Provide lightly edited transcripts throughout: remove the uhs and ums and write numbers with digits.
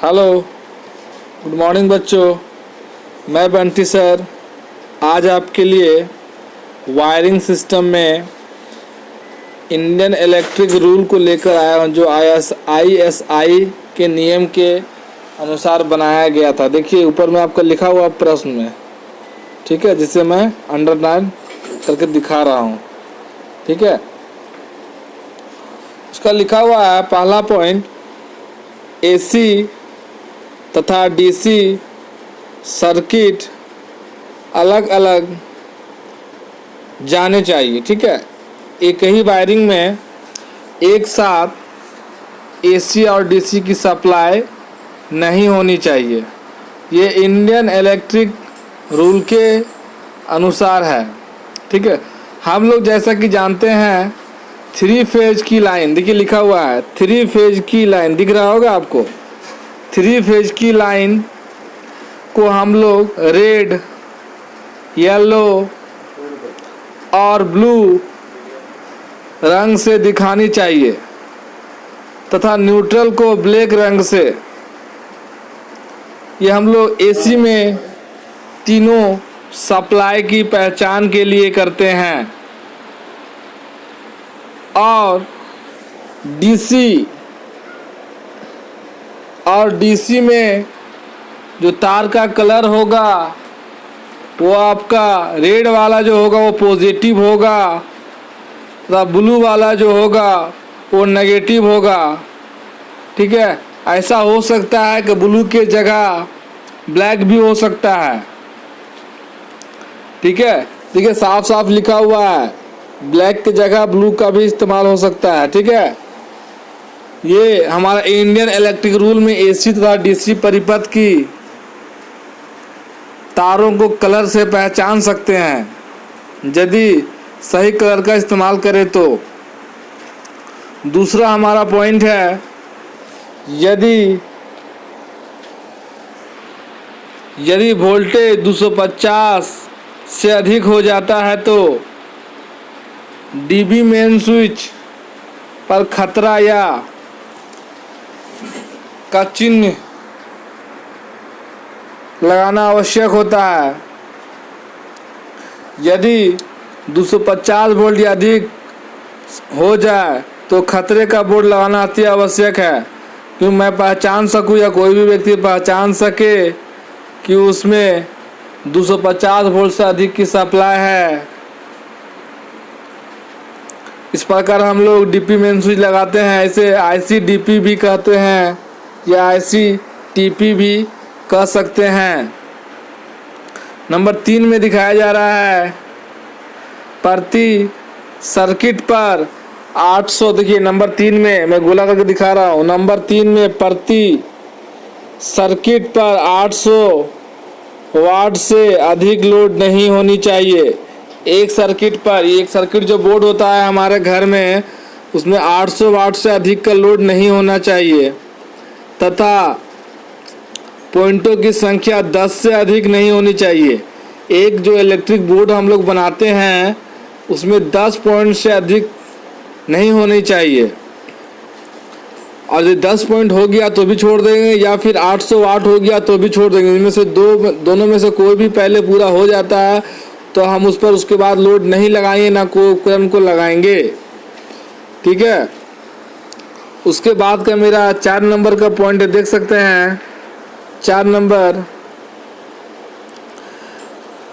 Hello, good morning बच्चों। मैं Bunty sir आज आपके लिए वायरिंग सिस्टम में इंडियन इलेक्ट्रिक रूल को लेकर आया हूँ, जो ISI के नियम के अनुसार बनाया गया था। देखिए ऊपर में आपका लिखा हुआ प्रश्न में, ठीक है, जिसे मैं अंडरलाइन करके दिखा रहा हूँ। ठीक है, उसका लिखा हुआ है पहला पॉइंट, AC तथा DC सर्किट अलग अलग जाने चाहिए। ठीक है, एक ही वायरिंग में एक साथ AC और DC की सप्लाई नहीं होनी चाहिए। ये इंडियन इलेक्ट्रिक रूल के अनुसार है। ठीक है, हम लोग जैसा कि जानते हैं 3 फेज की लाइन, देखिए लिखा हुआ है 3 फेज की लाइन, दिख रहा होगा आपको। 3 फेज की लाइन को हम लोग रेड, येलो और ब्लू रंग से दिखानी चाहिए तथा न्यूट्रल को ब्लैक रंग से। ये हम लोग AC में तीनों सप्लाई की पहचान के लिए करते हैं। और DC में जो तार का कलर होगा वो आपका रेड वाला जो होगा वो पॉजिटिव होगा तथा ब्लू वाला जो होगा वो नेगेटिव होगा। ठीक है, ऐसा हो सकता है कि ब्लू के जगह ब्लैक भी हो सकता है। ठीक है, देखिए साफ साफ लिखा हुआ है ब्लैक की जगह ब्लू का भी इस्तेमाल हो सकता है। ठीक है, ये हमारा इंडियन इलेक्ट्रिक रूल में AC तथा DC परिपथ की तारों को कलर से पहचान सकते हैं यदि सही कलर का इस्तेमाल करें तो। दूसरा हमारा पॉइंट है, यदि वोल्टेज 250 से अधिक हो जाता है तो DB मेन स्विच पर खतरा या का चिन्ह लगाना आवश्यक होता है। यदि 250 वोल्ट या अधिक हो जाए तो खतरे का बोर्ड लगाना अति आवश्यक है, क्योंकि मैं पहचान सकूं या कोई भी व्यक्ति पहचान सके कि उसमें 250 वोल्ट से अधिक की सप्लाई है। इस प्रकार हम लोग DP मेन स्विच लगाते हैं। इसे ICDP भी कहते हैं या ICTP भी कह सकते हैं। नंबर 3 में दिखाया जा रहा है प्रति सर्किट पर 800। देखिए नंबर 3 में मैं गोला करके दिखा रहा हूँ। नंबर 3 में प्रति सर्किट पर 800 वाट से अधिक लोड नहीं होनी चाहिए। एक सर्किट जो बोर्ड होता है हमारे घर में, उसमें 800 वाट से अधिक का लोड नहीं होना चाहिए तथा पॉइंटों की संख्या 10 से अधिक नहीं होनी चाहिए। एक जो इलेक्ट्रिक बोर्ड हम लोग बनाते हैं उसमें 10 पॉइंट से अधिक नहीं होनी चाहिए। और यदि 10 पॉइंट हो गया तो भी छोड़ देंगे, या फिर 800 वाट हो गया तो भी छोड़ देंगे। इनमें से दोनों में से कोई भी पहले पूरा हो जाता है तो हम उस पर उसके बाद लोड नहीं लगाएंगे, ना कोई उपकरण को लगाएंगे। ठीक है, उसके बाद का मेरा 4 नंबर का पॉइंट है, देख सकते हैं 4 नंबर,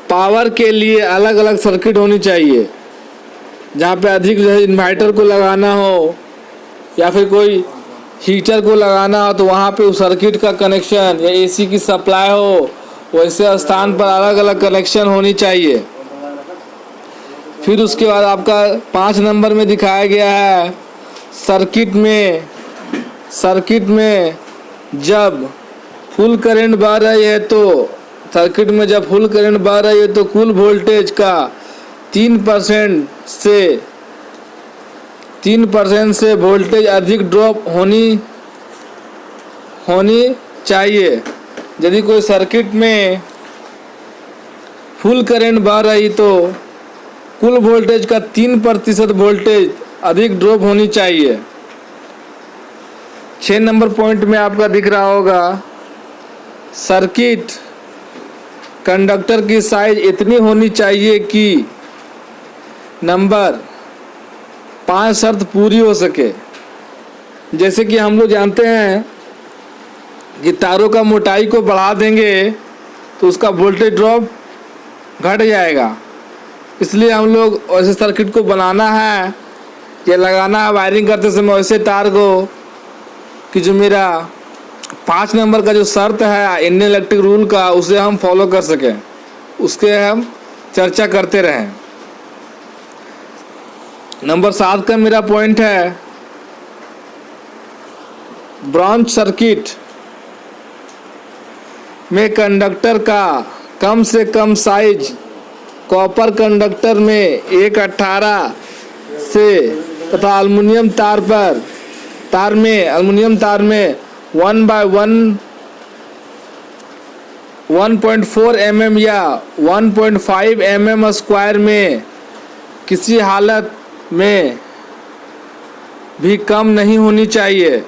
पावर के लिए अलग अलग सर्किट होनी चाहिए। जहाँ पे अधिक जो है इन्वर्टर को लगाना हो या फिर कोई हीटर को लगाना हो तो वहाँ पे उस सर्किट का कनेक्शन या AC की सप्लाई हो, वैसे स्थान पर अलग अलग कनेक्शन होनी चाहिए। फिर उसके बाद आपका 5 नंबर में दिखाया गया है सर्किट में जब फुल करंट बह रही है तो कुल वोल्टेज का 3% से वोल्टेज अधिक ड्रॉप होनी चाहिए। यदि कोई सर्किट में फुल करंट बह रही तो कुल वोल्टेज का 3% वोल्टेज अधिक ड्रॉप होनी चाहिए। 6 नंबर पॉइंट में आपका दिख रहा होगा, सर्किट कंडक्टर की साइज इतनी होनी चाहिए कि नंबर 5 शर्त पूरी हो सके। जैसे कि हम लोग जानते हैं कि तारों का मोटाई को बढ़ा देंगे तो उसका वोल्टेज ड्रॉप घट जाएगा, इसलिए हम लोग ऐसे सर्किट को बनाना है या लगाना है वायरिंग करते समय वैसे तार को कि जो मेरा 5 नंबर का जो शर्त है इंडियन इलेक्ट्रिक रूल का उसे हम फॉलो कर सकें, उसके हम चर्चा करते रहें। नंबर 7 का मेरा पॉइंट है, ब्रांच सर्किट में कंडक्टर का कम से कम साइज कॉपर कंडक्टर में 1/18 से तथा एल्युमिनियम तार में 1/1.4 mm या 1.5 mm स्क्वायर में किसी हालत में भी कम नहीं होनी चाहिए।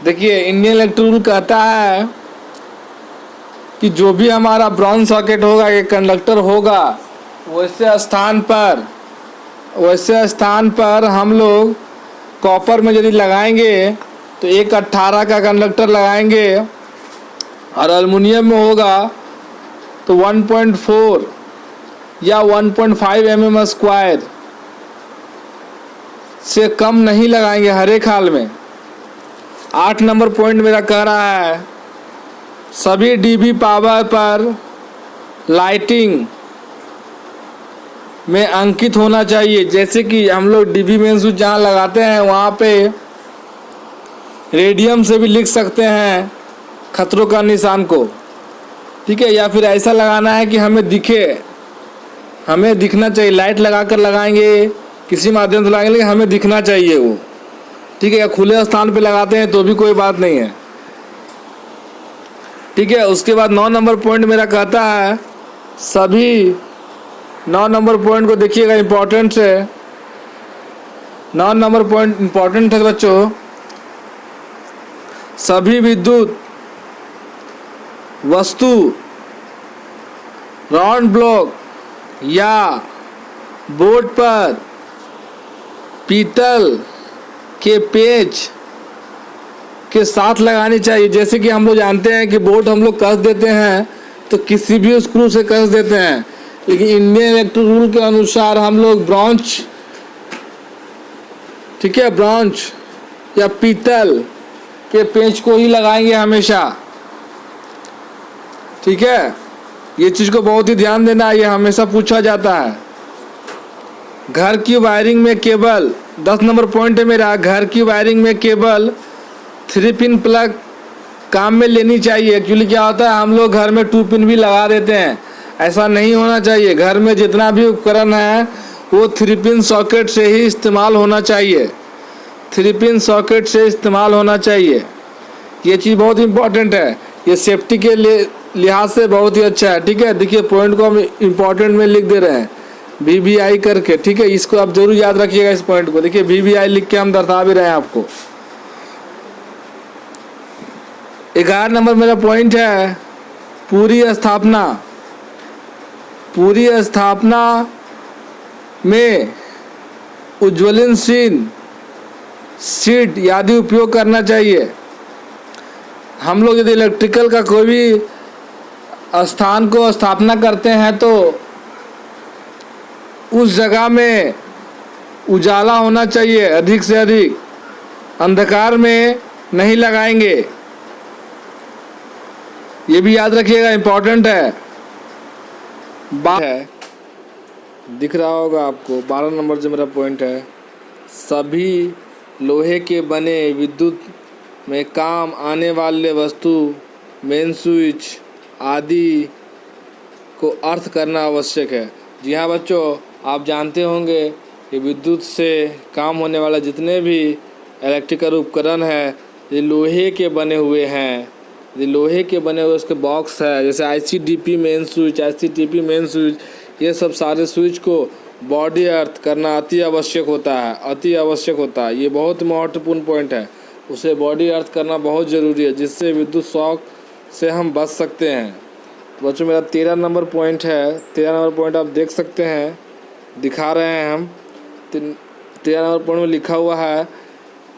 देखिए इंडियन इलेक्ट्रिक रूल कहता है कि जो भी हमारा ब्रॉन्ज सॉकेट होगा, ये कंडक्टर होगा, वैसे स्थान पर हम लोग कॉपर में यदि लगाएंगे तो 1/18 का कंडक्टर लगाएंगे और एल्युमिनियम में होगा तो 1.4 या 1.5 mm स्क्वायर से कम नहीं लगाएंगे हर एक हाल में। 8 नंबर पॉइंट मेरा कह रहा है, सभी डीबी पावर पर लाइटिंग में अंकित होना चाहिए। जैसे कि हम लोग डीबी मेन स्विच जहाँ लगाते हैं वहाँ पे रेडियम से भी लिख सकते हैं खतरों का निशान को, ठीक है, या फिर ऐसा लगाना है कि हमें दिखना चाहिए। लाइट लगाकर लगाएंगे, किसी माध्यम से लगाएंगे, हमें दिखना चाहिए वो, ठीक है। या खुले स्थान पे लगाते हैं तो भी कोई बात नहीं है, ठीक है। उसके बाद 9 नंबर पॉइंट मेरा कहता है, सभी 9 नंबर पॉइंट को देखिएगा, इम्पोर्टेंट है। 9 नंबर पॉइंट इम्पोर्टेंट है बच्चों। सभी विद्युत वस्तु राउंड ब्लॉक या बोर्ड पर पीतल के पेच के साथ लगानी चाहिए। जैसे कि हम लोग जानते हैं कि बोर्ड हम लोग कस देते हैं तो किसी भी स्क्रू से कस देते हैं, लेकिन इंडियन इलेक्ट्रिक रूल के अनुसार हम लोग ब्रॉन्च, ठीक है, ब्रॉन्च या पीतल के पेंच को ही लगाएंगे हमेशा, ठीक है। ये चीज़ को बहुत ही ध्यान देना, ये हमेशा पूछा जाता है। घर की वायरिंग में केबल, 10 नंबर पॉइंट है मेरा, घर की वायरिंग में केबल 3 पिन प्लग काम में लेनी चाहिए। एक्चुअली क्या होता है, हम लोग घर में 2 पिन भी लगा देते हैं, ऐसा नहीं होना चाहिए। घर में जितना भी उपकरण है वो 3 पिन सॉकेट से ही इस्तेमाल होना चाहिए, 3 पिन सॉकेट से इस्तेमाल होना चाहिए। ये चीज़ बहुत इम्पोर्टेंट है, ये सेफ्टी के लिहाज से बहुत ही अच्छा है, ठीक है। देखिए पॉइंट को हम इम्पोर्टेंट में लिख दे रहे हैं VVI करके, ठीक है। इसको आप जरूर याद रखिएगा इस पॉइंट को। देखिए VVI लिख के हम दर्शा भी रहे हैं आपको। 11 नंबर मेरा पॉइंट है, पूरी स्थापना में उज्ज्वलनशील शीट आदि उपयोग करना चाहिए। हम लोग यदि इलेक्ट्रिकल का कोई भी स्थान को स्थापना करते हैं तो उस जगह में उजाला होना चाहिए, अधिक से अधिक अंधकार में नहीं लगाएंगे, ये भी याद रखिएगा, इम्पोर्टेंट है। दिख रहा होगा आपको 12 नंबर जो मेरा पॉइंट है, सभी लोहे के बने विद्युत में काम आने वाले वस्तु मेन स्विच आदि को अर्थ करना आवश्यक है। जी हाँ बच्चों, आप जानते होंगे कि विद्युत से काम होने वाला जितने भी इलेक्ट्रिकल उपकरण हैं ये लोहे के बने हुए हैं, ये लोहे के बने हुए उसके बॉक्स है, जैसे ICDP main switch, ICTP main switch, ये सब सारे स्विच को बॉडी अर्थ करना अति आवश्यक होता है, अति आवश्यक होता है। ये बहुत महत्वपूर्ण पॉइंट है। उसे बॉडी अर्थ करना बहुत ज़रूरी है, जिससे विद्युत शॉक से हम बच सकते हैं। तो बच्चों मेरा 13 नंबर पॉइंट है, 13 नंबर पॉइंट आप देख सकते हैं, दिखा रहे हैं हम। 13 नंबर पॉइंट में लिखा हुआ है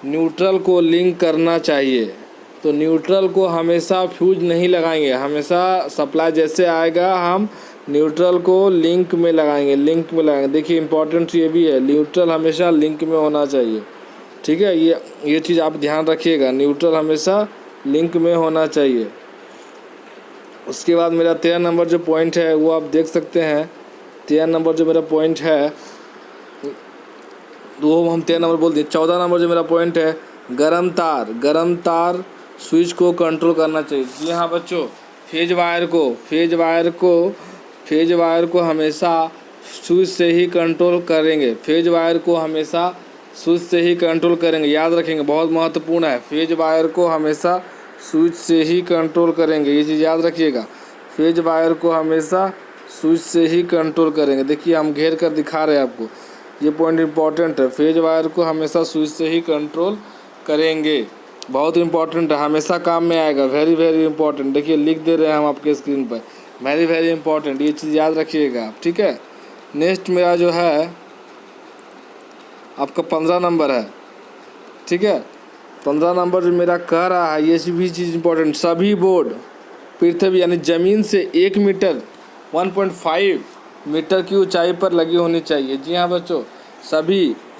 न्यूट्रल को लिंक करना चाहिए। तो न्यूट्रल को हमेशा फ्यूज नहीं लगाएंगे, हमेशा सप्लाई जैसे आएगा हम न्यूट्रल को लिंक में लगाएंगे, लिंक में लगाएंगे। देखिए इंपॉर्टेंट ये भी है, न्यूट्रल हमेशा लिंक में होना चाहिए, ठीक है। ये चीज़ आप ध्यान रखिएगा, न्यूट्रल हमेशा लिंक में होना चाहिए। उसके बाद मेरा 13 नंबर जो पॉइंट है वो आप देख सकते हैं। 13 नंबर जो मेरा पॉइंट है वो हम 13 नंबर बोल दिए। 14 नंबर जो मेरा पॉइंट है गरम तार स्विच को कंट्रोल करना चाहिए। जी हाँ बच्चों, फेज वायर को हमेशा स्विच से ही कंट्रोल करेंगे, फेज वायर को हमेशा स्विच से ही कंट्रोल करेंगे, याद रखेंगे, बहुत महत्वपूर्ण है। फेज वायर को हमेशा स्विच से ही कंट्रोल करेंगे, ये चीज़ याद रखिएगा। फेज वायर को हमेशा स्विच से ही कंट्रोल करेंगे। देखिए हम घेर कर दिखा रहे हैं आपको, ये पॉइंट इंपॉर्टेंट है। फेज वायर को हमेशा स्विच से ही कंट्रोल करेंगे, बहुत इंपॉर्टेंट है, हमेशा काम में आएगा, वेरी वेरी इंपॉर्टेंट। देखिए लिख दे रहे हैं हम आपके स्क्रीन पर, वेरी वेरी इंपॉर्टेंट, ये चीज़ याद रखिएगा आप, ठीक है। नेक्स्ट मेरा जो है आपका 15 नंबर है, ठीक है। 15 नंबर जो मेरा कह रहा है ये भी चीज़ इंपॉर्टेंट, सभी बोर्ड पृथ्वी यानी ज़मीन से 1 मीटर 1.5 मीटर की ऊंचाई पर लगी होनी चाहिए। जी हाँ बच्चों,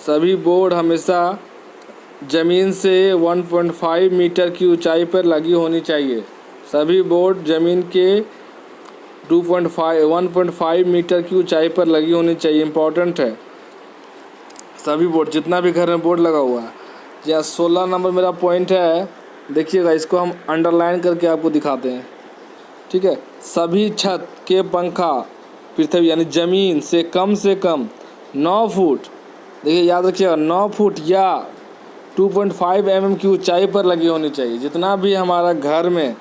सभी बोर्ड हमेशा ज़मीन से 1.5 मीटर की ऊंचाई पर लगी होनी चाहिए। सभी बोर्ड ज़मीन के 1.5 मीटर की ऊंचाई पर लगी होनी चाहिए, इंपॉर्टेंट है। सभी बोर्ड, जितना भी घर में बोर्ड लगा हुआ है। यहाँ 16 नंबर मेरा पॉइंट है, देखिएगा, इसको हम अंडरलाइन करके आपको दिखाते हैं, ठीक है। सभी छत के पंखा पृथ्वी यानी ज़मीन से कम 9 फुट, देखिए याद रखिएगा, 9 फुट या 2.5 mm की ऊंचाई पर लगी होनी चाहिए। जितना भी हमारा घर में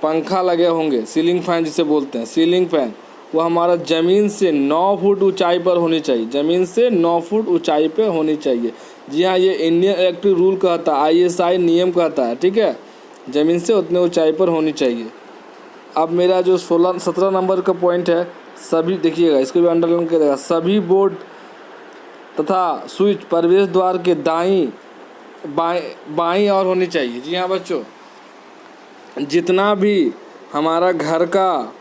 पंखा लगे होंगे, सीलिंग फैन जिसे बोलते हैं, सीलिंग फैन, वो हमारा ज़मीन से 9 फुट ऊंचाई पर होनी चाहिए, ज़मीन से 9 फुट ऊंचाई पे होनी चाहिए। जी हाँ, ये इंडियन इलेक्ट्रिक रूल कहता है, ISI नियम कहता है, ठीक है, ज़मीन से उतने ऊंचाई पर होनी चाहिए। अब मेरा जो 17 नंबर का पॉइंट है, सभी, देखिएगा इसको भी अंडरलाइन करेगा, सभी बोर्ड तथा स्विच प्रवेश द्वार के बाईं ओर होनी चाहिए। जी हाँ बच्चों, जितना भी हमारा घर का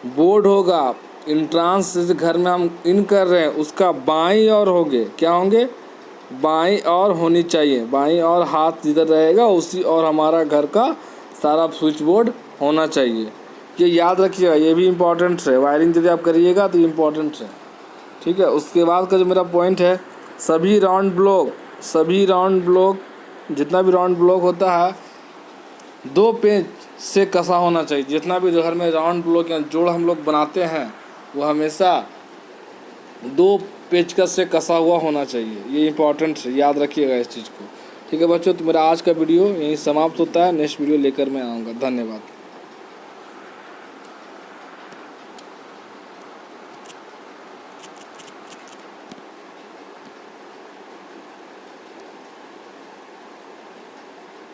बोर्ड होगा, इंट्रांस जिस घर में हम इन कर रहे हैं उसका बाईं ओर होंगे, क्या होंगे, बाईं ओर होनी चाहिए। बाईं ओर हाथ जिधर रहेगा उसी और हमारा घर का सारा स्विच बोर्ड होना चाहिए, ये याद रखिएगा, ये भी इम्पोर्टेंट है। वायरिंग यदि आप करिएगा तो इम्पोर्टेंट है, ठीक है। उसके बाद का जो मेरा पॉइंट है, सभी राउंड ब्लॉक जितना भी राउंड ब्लॉक होता है 2 पेंच से कसा होना चाहिए। जितना भी घर में राउंड ब्लॉक या जोड़ हम लोग बनाते हैं वो हमेशा 2 पेचकस से कसा हुआ होना चाहिए, ये इंपॉर्टेंट है, याद रखिएगा इस चीज़ को, ठीक है बच्चों। तो मेरा आज का वीडियो यहीं समाप्त होता है, नेक्स्ट वीडियो लेकर मैं आऊँगा। धन्यवाद।